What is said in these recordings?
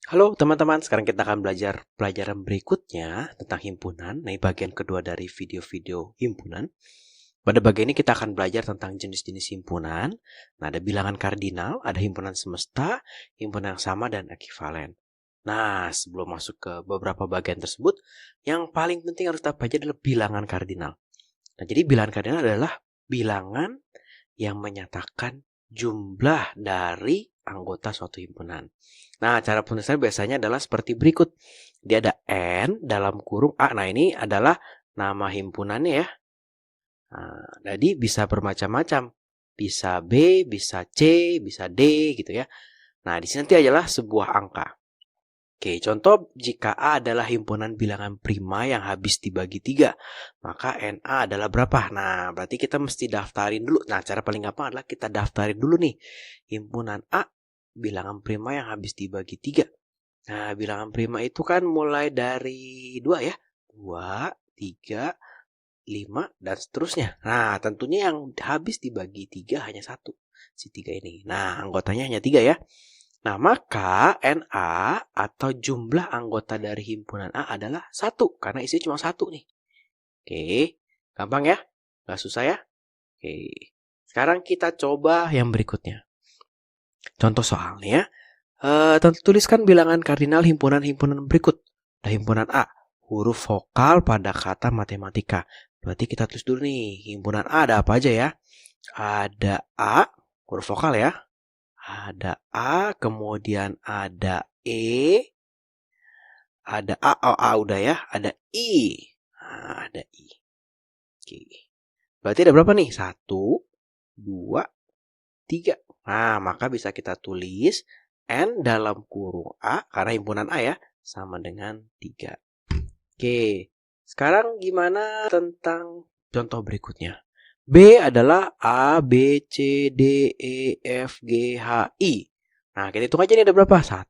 Halo teman-teman, sekarang kita akan belajar pelajaran berikutnya tentang himpunan. Nah, ini bagian kedua dari video-video himpunan. Pada bagian ini kita akan belajar tentang jenis-jenis himpunan. Nah, ada bilangan kardinal, ada himpunan semesta, himpunan yang sama, dan ekivalen. Nah, sebelum masuk ke beberapa bagian tersebut, yang paling penting harus kita pelajari adalah bilangan kardinal. Nah, jadi bilangan kardinal adalah bilangan yang menyatakan jumlah dari anggota suatu himpunan. Nah, cara penulisannya biasanya adalah seperti berikut. Dia ada N dalam kurung A. Nah, ini adalah nama himpunannya ya. Nah, jadi bisa bermacam-macam. Bisa B, bisa C, bisa D gitu ya. Nah, di sini nanti adalah sebuah angka. Oke, contoh jika A adalah himpunan bilangan prima yang habis dibagi 3, maka NA adalah berapa? Nah, berarti kita mesti daftarin dulu. Nah, cara paling gampang adalah kita daftarin dulu nih. Himpunan A, bilangan prima yang habis dibagi 3. Nah, bilangan prima itu kan mulai dari 2 ya. 2, 3, 5, dan seterusnya. Nah, tentunya yang habis dibagi 3 hanya 1. Si 3 ini. Nah, anggotanya hanya 3 ya. Nah, maka NA atau jumlah anggota dari himpunan A adalah 1. Karena isinya cuma 1 nih. Oke, gampang ya? Gak susah ya? Oke, sekarang kita coba yang berikutnya. Contoh soalnya, tuliskan bilangan kardinal himpunan-himpunan berikut. Nah, himpunan A, huruf vokal pada kata matematika. Berarti kita tulis dulu nih, himpunan A ada apa aja ya? Ada A, huruf vokal ya. Ada A, kemudian ada E, ada A udah ya, ada I. Nah, ada I. Oke. Berarti ada berapa nih? 1, 2, 3. Nah, maka bisa kita tulis N dalam kurung A, karena himpunan A ya, sama dengan 3. Oke. Sekarang gimana tentang contoh berikutnya? B adalah A, B, C, D, E, F, G, H, I. Nah, kita hitung aja nih ada berapa? 1,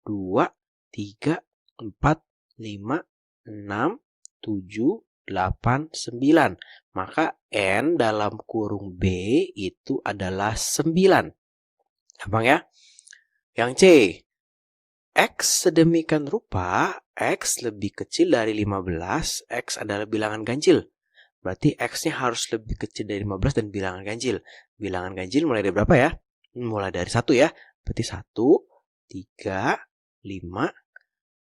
2, 3, 4, 5, 6, 7, 8, 9. Maka N dalam kurung B itu adalah 9. Gampang ya? Yang C. X sedemikian rupa, X lebih kecil dari 15, X adalah bilangan ganjil. Berarti X-nya harus lebih kecil dari 15 dan bilangan ganjil. Bilangan ganjil mulai dari berapa ya? Mulai dari 1 ya. Berarti 1, 3, 5,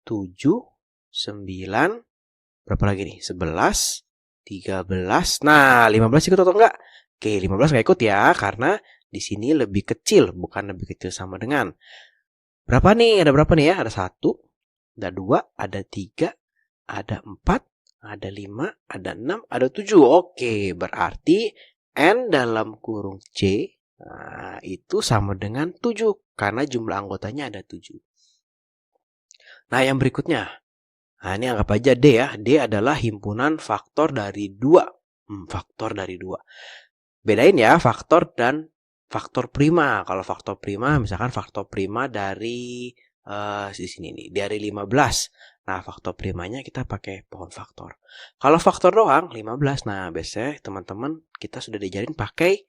7, 9, berapa lagi nih? 11, 13. Nah, 15 ikut atau enggak? Oke, 15 enggak ikut ya, karena di sini lebih kecil, bukan lebih kecil sama dengan. Berapa nih? Ada berapa nih ya? Ada 1, ada 2, ada 3, ada 4, ada 5, ada 6, ada 7. Oke, berarti N dalam kurung C itu sama dengan 7. Karena jumlah anggotanya ada 7. Nah, yang berikutnya. Nah, ini anggap aja D ya. D adalah himpunan faktor dari 2. Faktor dari 2. Bedain ya faktor dan faktor prima. Kalau faktor prima, misalkan faktor prima dari di sini nih, dari 15. Nah, faktor primanya kita pakai pohon faktor. Kalau faktor doang 15. Nah, biasanya teman-teman kita sudah diajarin pakai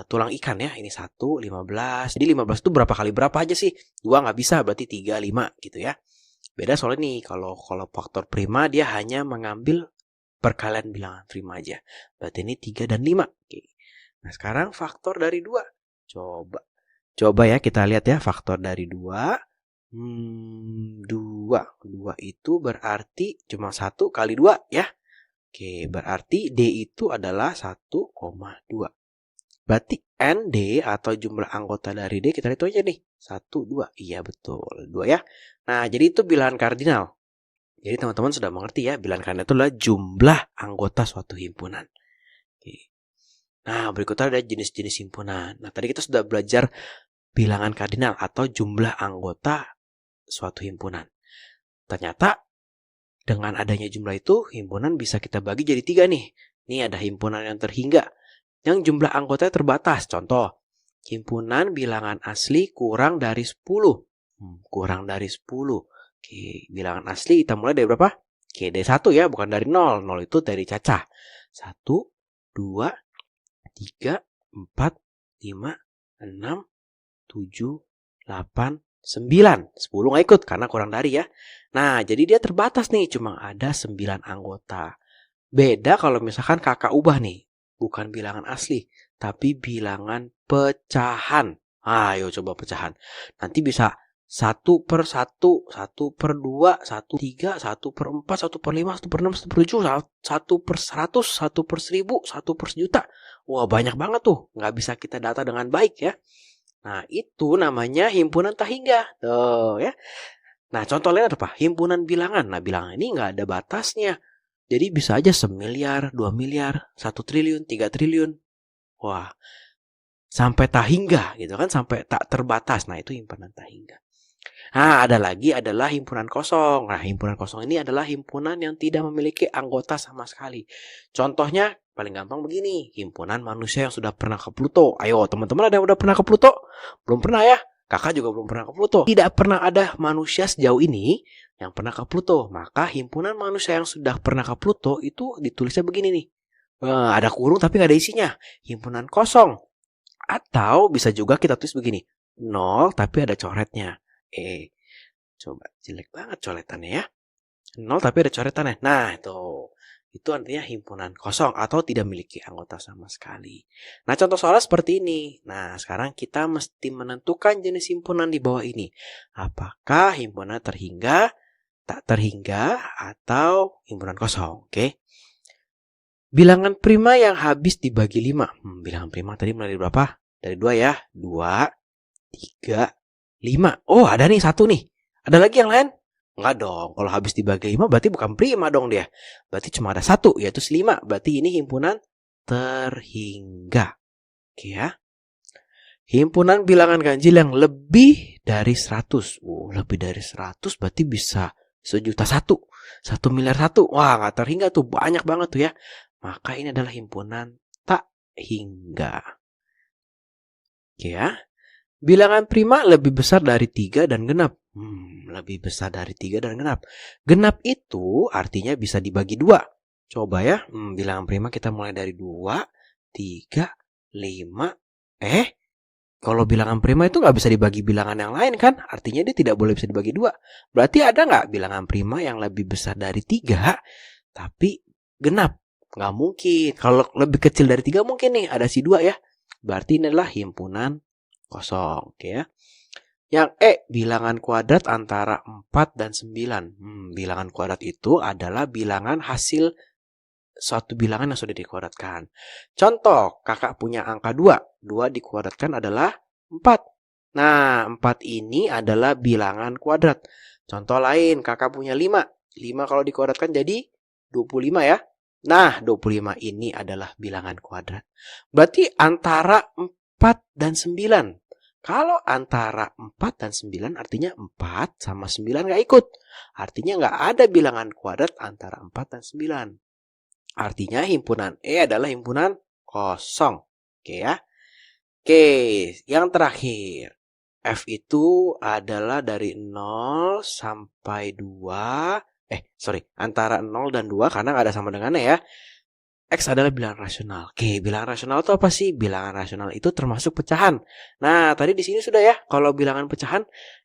tulang ikan ya. Ini 1, 15. Jadi 15 itu berapa kali berapa aja sih? 2 nggak bisa, berarti 3, 5 gitu ya. Beda soalnya nih, kalau faktor prima dia hanya mengambil perkalian bilangan prima aja. Berarti ini 3 dan 5. Oke. Nah, sekarang faktor dari 2. Coba ya kita lihat ya faktor dari 2. 2. 2 itu berarti cuma 1 kali 2 ya. Oke, berarti D itu adalah 1,2. Berarti ND atau jumlah anggota dari D kita lihat aja nih. 1, 2. Iya betul, 2 ya. Nah, jadi itu bilangan kardinal. Jadi teman-teman sudah mengerti ya, bilangan kardinal itu adalah jumlah anggota suatu himpunan. Oke. Nah, berikutnya ada jenis-jenis himpunan. Nah, tadi kita sudah belajar bilangan kardinal atau jumlah anggota suatu himpunan. Ternyata dengan adanya jumlah itu, himpunan bisa kita bagi jadi 3 nih. Ini ada himpunan yang terhingga, yang jumlah anggotanya terbatas. Contoh, himpunan bilangan asli kurang dari 10. Kurang dari 10. Oke, bilangan asli kita mulai dari berapa? Oke, dari 1 ya, bukan dari 0. 0 itu dari cacah. 1, 2, 3, 4, 5, 6, 7, 8, 9. 10 nggak ikut karena kurang dari ya. Nah, jadi dia terbatas nih, cuma ada 9 anggota. Beda kalau misalkan kakak ubah nih, bukan bilangan asli, tapi bilangan pecahan. Ayo coba pecahan. Nanti bisa 1/1, 1/2, 1/3, 1/4, 1/5, 1/6, 1/7, 1/100, 1/1000, 1/1000. Wah, banyak banget tuh. Nggak bisa kita data dengan baik ya. Nah, itu namanya himpunan tak hingga. Tuh ya. Nah, contoh lain apa? Himpunan bilangan. Nah, bilangan ini nggak ada batasnya. Jadi bisa aja 1 miliar, 2 miliar, 1 triliun, 3 triliun. Wah, sampai tak hingga gitu kan, sampai tak terbatas. Nah, itu himpunan tak hingga. Nah, ada lagi adalah himpunan kosong. Nah, himpunan kosong ini adalah himpunan yang tidak memiliki anggota sama sekali. Contohnya paling gampang begini, himpunan manusia yang sudah pernah ke Pluto. Ayo, teman-teman ada yang udah pernah ke Pluto? Belum pernah ya? Kakak juga belum pernah ke Pluto. Tidak pernah ada manusia sejauh ini yang pernah ke Pluto. Maka himpunan manusia yang sudah pernah ke Pluto itu ditulisnya begini nih. Ada kurung tapi nggak ada isinya. Himpunan kosong. Atau bisa juga kita tulis begini. 0 tapi ada coretnya. Coba jelek banget coretannya ya. 0 tapi ada coretannya. Nah, itu artinya himpunan kosong atau tidak memiliki anggota sama sekali. Nah, contoh soalnya seperti ini. Nah, sekarang kita mesti menentukan jenis himpunan di bawah ini. Apakah himpunan terhingga, tak terhingga, atau himpunan kosong. Oke. Bilangan prima yang habis dibagi 5. Bilangan prima tadi mulai dari berapa? Dari 2 ya. 2, 3, 5. Oh, ada nih 1 nih. Ada lagi yang lain? Enggak dong. Kalau habis dibagi 5 berarti bukan prima dong dia. Berarti cuma ada 1, yaitu 5. Berarti ini himpunan terhingga. Oke ya. Himpunan bilangan ganjil yang lebih dari 100. Lebih dari 100 berarti bisa 1.000.000. 1 miliar 1. Wah, nggak terhingga tuh. Banyak banget tuh ya. Maka ini adalah himpunan tak hingga. Oke ya. Bilangan prima lebih besar dari 3 dan genap. Lebih besar dari 3 dan genap. Genap itu artinya bisa dibagi 2. Coba ya, bilangan prima kita mulai dari 2, 3, 5. Kalau bilangan prima itu nggak bisa dibagi bilangan yang lain kan? Artinya dia tidak boleh bisa dibagi 2. Berarti ada nggak bilangan prima yang lebih besar dari 3, tapi genap? Nggak mungkin. Kalau lebih kecil dari 3 mungkin nih, ada si 2 ya. Berarti ini adalah himpunan kosong. Oke ya. Yang bilangan kuadrat antara 4 dan 9. Bilangan kuadrat itu adalah bilangan hasil suatu bilangan yang sudah dikuadratkan. Contoh, kakak punya angka 2. 2 dikuadratkan adalah 4. Nah, 4 ini adalah bilangan kuadrat. Contoh lain, kakak punya 5. 5 kalau dikuadratkan jadi 25 ya. Nah, 25 ini adalah bilangan kuadrat. Berarti antara 4 dan 9. Kalau antara 4 dan 9 artinya 4 sama 9 nggak ikut. Artinya nggak ada bilangan kuadrat antara 4 dan 9. Artinya himpunan E adalah himpunan kosong. Oke ya. Oke, yang terakhir. F itu adalah dari 0 sampai 2. Antara 0 dan 2 karena nggak ada sama dengannya ya. X adalah bilangan rasional. Oke, bilangan rasional itu apa sih? Bilangan rasional itu termasuk pecahan. Nah, tadi di sini sudah ya. Kalau bilangan pecahan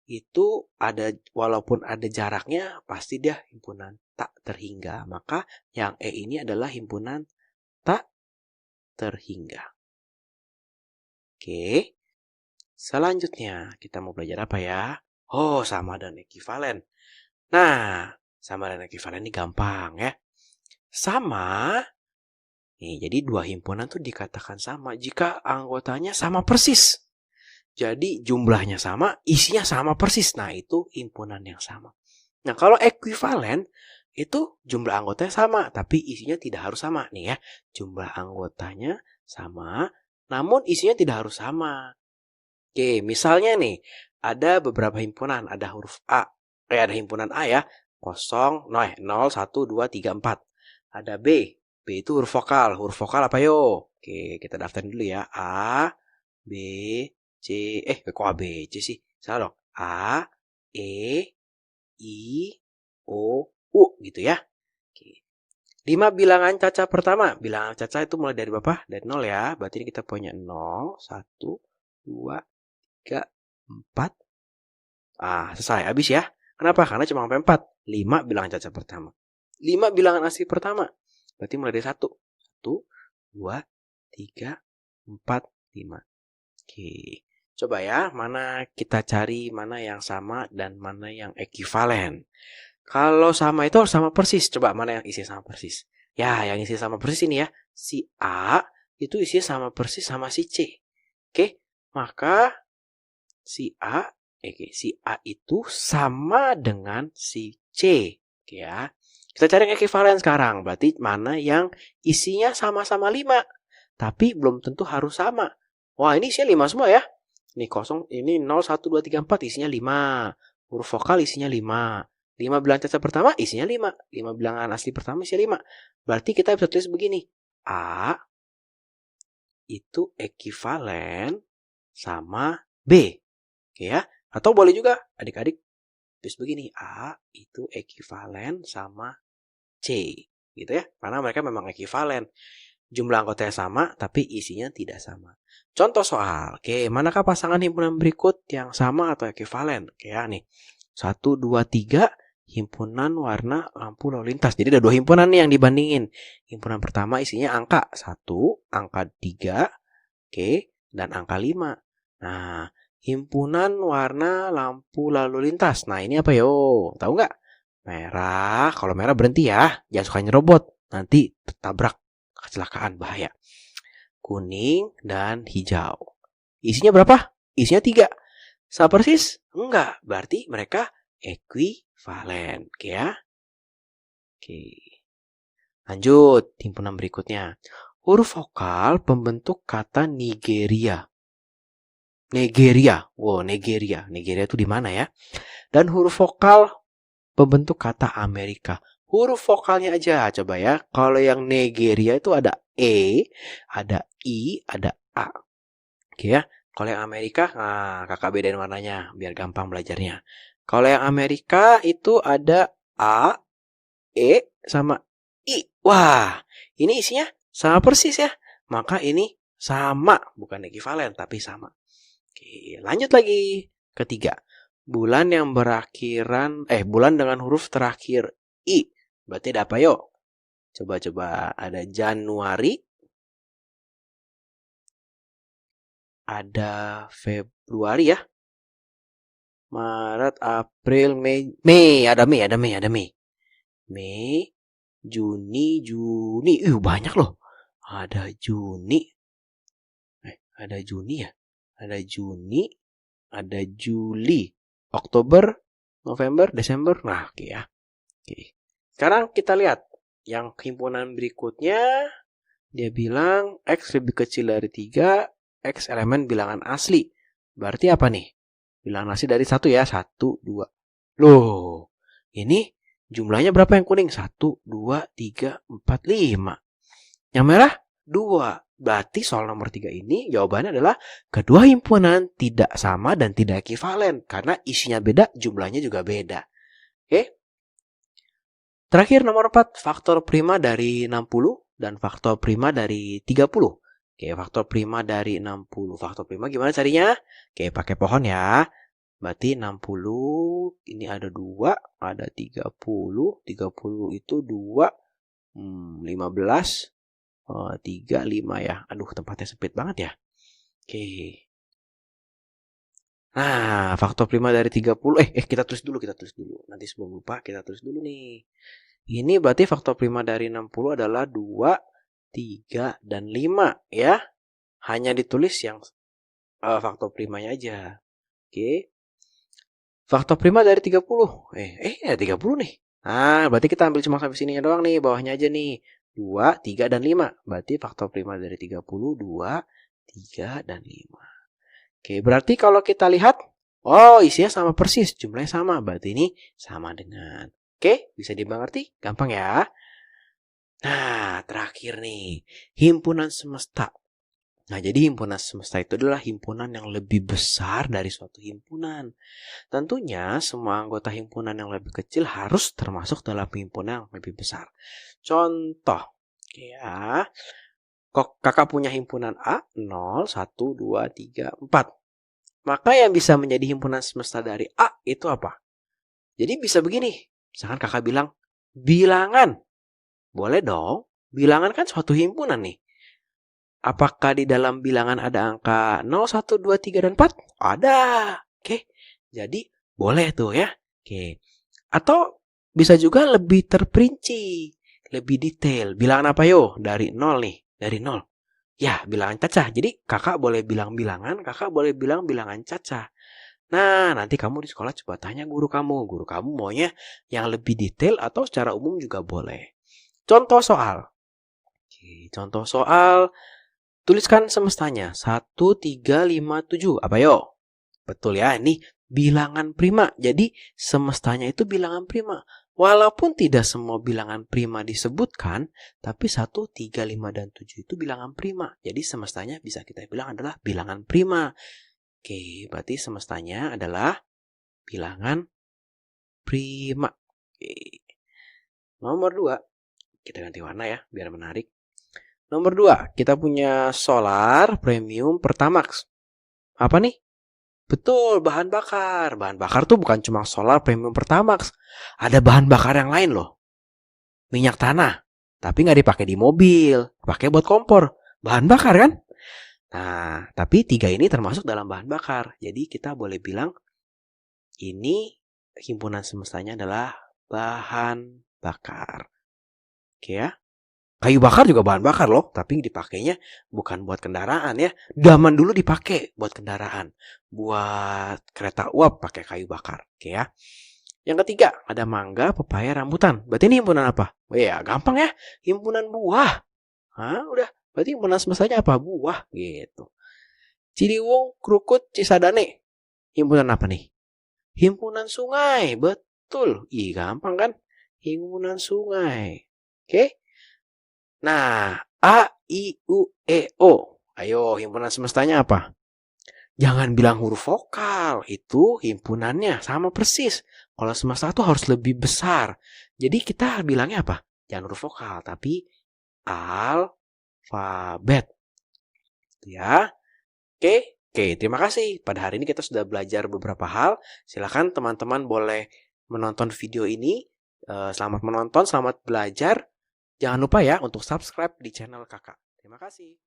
itu ada, walaupun ada jaraknya, pasti dia himpunan tak terhingga. Maka yang E ini adalah himpunan tak terhingga. Oke. Selanjutnya, kita mau belajar apa ya? Oh, sama dan ekuivalen. Nah, sama dan ekuivalen ini gampang ya. Sama. Nih, jadi dua himpunan tuh dikatakan sama jika anggotanya sama persis. Jadi jumlahnya sama, isinya sama persis. Nah, itu himpunan yang sama. Nah, kalau ekuivalen itu jumlah anggotanya sama, tapi isinya tidak harus sama. Nih ya, jumlah anggotanya sama, namun isinya tidak harus sama. Oke, misalnya nih, ada beberapa himpunan, ada huruf A. Ada himpunan A ya, 0, 1, 2, 3, 4. Ada B. B itu huruf vokal. Huruf vokal apa yo? Oke, kita daftarin dulu ya. A, B, C. Kok A, B, C sih? Salah dong. A, E, I, O, U gitu ya. Oke. 5 bilangan caca pertama. Bilangan caca itu mulai dari berapa? Dari 0 ya. Berarti ini kita punya 0, 1, 2, 3, 4, Selesai. Habis ya. Kenapa? Karena cuma sampai 4. 5 bilangan cacat pertama. 5 bilangan asli pertama. Berarti mulai dari 1. 1, 2, 3, 4, 5. Oke. Coba ya, mana kita cari mana yang sama dan mana yang ekivalen. Kalau sama itu harus sama persis. Coba mana yang isi sama persis. Ya, yang isi sama persis ini ya. Si A itu isi sama persis sama si C. Oke, maka si A itu sama dengan si C. Oke ya. Kita cari yang ekivalen sekarang. Berarti mana yang isinya sama-sama 5. Tapi belum tentu harus sama. Wah, ini isinya 5 semua ya. Ini kosong, ini 0, 1, 2, 3, 4 isinya 5. Huruf vokal isinya 5. 5 bilangan cacat pertama isinya 5. 5 bilangan asli pertama isinya 5. Berarti kita bisa tulis begini. A itu ekivalen sama B. Oke ya. Atau boleh juga adik-adik tulis begini. A itu ekivalen sama C. Gitu ya. Karena mereka memang ekivalen. Jumlah anggotanya sama, tapi isinya tidak sama. Contoh soal. Oke, manakah pasangan himpunan berikut yang sama atau ekivalen? Oke ya nih. 1, 2, 3 himpunan warna lampu lalu lintas. Jadi ada 2 himpunan nih yang dibandingin. Himpunan pertama isinya angka 1, angka 3, oke, dan angka 5. Nah, himpunan warna lampu lalu lintas. Nah, ini apa yo? Tahu nggak? Merah. Kalau merah berhenti ya. Jangan suka nyerobot. Nanti tertabrak. Kecelakaan, bahaya. Kuning dan hijau. Isinya berapa? Isinya 3. Sama persis? Enggak. Berarti mereka ekivalen. Oke ya. Oke. Lanjut. Himpunan berikutnya. Huruf vokal pembentuk kata Nigeria. Nigeria. Wow, Nigeria. Nigeria itu di mana ya? Dan huruf vokal pembentuk kata Amerika. Huruf vokalnya aja, coba ya. Kalau yang Nigeria itu ada E, ada I, ada A. Oke ya. Kalau yang Amerika, kakak bedain warnanya biar gampang belajarnya. Kalau yang Amerika itu ada A, E, sama I. Wah, ini isinya sama persis ya. Maka ini sama, bukan ekivalen, tapi sama. Oke, lanjut lagi. Ketiga, bulan yang bulan dengan huruf terakhir I. Berarti ada apa yuk? Coba-coba ada Januari, ada Februari ya, Maret, April, Mei, ada Mei. Mei, Juni, banyak loh. Ada Juni, ada Juni ya, ada Juni, ada Juli, Oktober, November, Desember. Nah, oke ya. Oke. Sekarang kita lihat yang himpunan berikutnya. Dia bilang X lebih kecil dari 3, X elemen bilangan asli. Berarti apa nih? Bilangan asli dari 1 ya. 1, 2. Loh, ini jumlahnya berapa yang kuning? 1, 2, 3, 4, 5. Yang merah? 2. Berarti soal nomor 3 ini jawabannya adalah kedua himpunan tidak sama dan tidak ekivalen. Karena isinya beda, jumlahnya juga beda. Oke? Terakhir nomor 4, faktor prima dari 60 dan faktor prima dari 30. Oke, faktor prima dari 60. Faktor prima gimana carinya? Oke, pakai pohon ya. Berarti 60, ini ada 2, ada 30. 30 itu 2, 15, 3, 5 ya. Aduh, tempatnya sempit banget ya. Oke. Nah, faktor prima dari 30. Kita tulis dulu. Nanti sebelum lupa, kita tulis dulu nih. Ini berarti faktor prima dari 60 adalah 2, 3, dan 5 ya. Hanya ditulis yang faktor primanya aja. Oke. Faktor prima dari 30. Ada 30 nih. Nah, berarti kita ambil cuma sampai sininya doang nih. Bawahnya aja nih. 2, 3, dan 5. Berarti faktor prima dari 30, 2, 3, dan 5. Oke, berarti kalau kita lihat, isinya sama persis, jumlahnya sama. Berarti ini sama dengan. Oke, bisa dimengerti? Gampang ya. Nah, terakhir nih, himpunan semesta. Nah, jadi himpunan semesta itu adalah himpunan yang lebih besar dari suatu himpunan. Tentunya semua anggota himpunan yang lebih kecil harus termasuk dalam himpunan yang lebih besar. Contoh, ya. Kakak punya himpunan A, 0, 1, 2, 3, 4. Maka yang bisa menjadi himpunan semesta dari A itu apa? Jadi bisa begini. Misalkan kakak bilang, bilangan. Boleh dong. Bilangan kan suatu himpunan nih. Apakah di dalam bilangan ada angka 0, 1, 2, 3, dan 4? Ada. Oke. Jadi boleh tuh ya. Oke. Atau bisa juga lebih terperinci, lebih detail. Bilangan apa yo? Dari 0 nih, dari 0. Ya, bilangan cacah. Jadi kakak boleh bilang bilangan, kakak boleh bilang bilangan cacah. Nah, nanti kamu di sekolah coba tanya guru kamu. Guru kamu maunya yang lebih detail atau secara umum juga boleh. Contoh soal. Oke, contoh soal. Tuliskan semestanya. 1, 3, 5, 7. Apa yo? Betul ya, ini bilangan prima. Jadi semestanya itu bilangan prima. Walaupun tidak semua bilangan prima disebutkan, tapi 1, 3, 5, dan 7 itu bilangan prima. Jadi semestanya bisa kita bilang adalah bilangan prima. Oke, berarti semestanya adalah bilangan prima. Oke. Nomor 2, kita ganti warna ya, biar menarik. Nomor 2, kita punya solar premium Pertamax. Apa nih? Betul, bahan bakar. Bahan bakar tuh bukan cuma solar premium Pertamax. Ada bahan bakar yang lain loh. Minyak tanah. Tapi nggak dipakai di mobil. Pakai buat kompor. Bahan bakar kan? Nah, tapi 3 ini termasuk dalam bahan bakar. Jadi kita boleh bilang ini himpunan semestanya adalah bahan bakar. Oke ya. Kayu bakar juga bahan bakar loh, tapi dipakainya bukan buat kendaraan ya. Zaman dulu dipakai buat kendaraan. Buat kereta uap pakai kayu bakar. Oke ya. Yang ketiga, ada mangga, pepaya, rambutan. Berarti ini himpunan apa? Oh ya, gampang ya. Himpunan buah. Hah, udah. Berarti himpunan semestanya apa? Buah gitu. Ciliwung, Krukut, Cisadane. Himpunan apa nih? Himpunan sungai. Betul. Ih, gampang kan? Himpunan sungai. Oke. Nah, A, I, U, E, O. Ayo, himpunan semestanya apa? Jangan bilang huruf vokal. Itu himpunannya sama persis. Kalau semesta itu harus lebih besar. Jadi kita bilangnya apa? Jangan huruf vokal, tapi alfabet. Ya. Oke, terima kasih. Pada hari ini kita sudah belajar beberapa hal. Silakan teman-teman boleh menonton video ini. Selamat menonton, selamat belajar. Jangan lupa ya untuk subscribe di channel kakak. Terima kasih.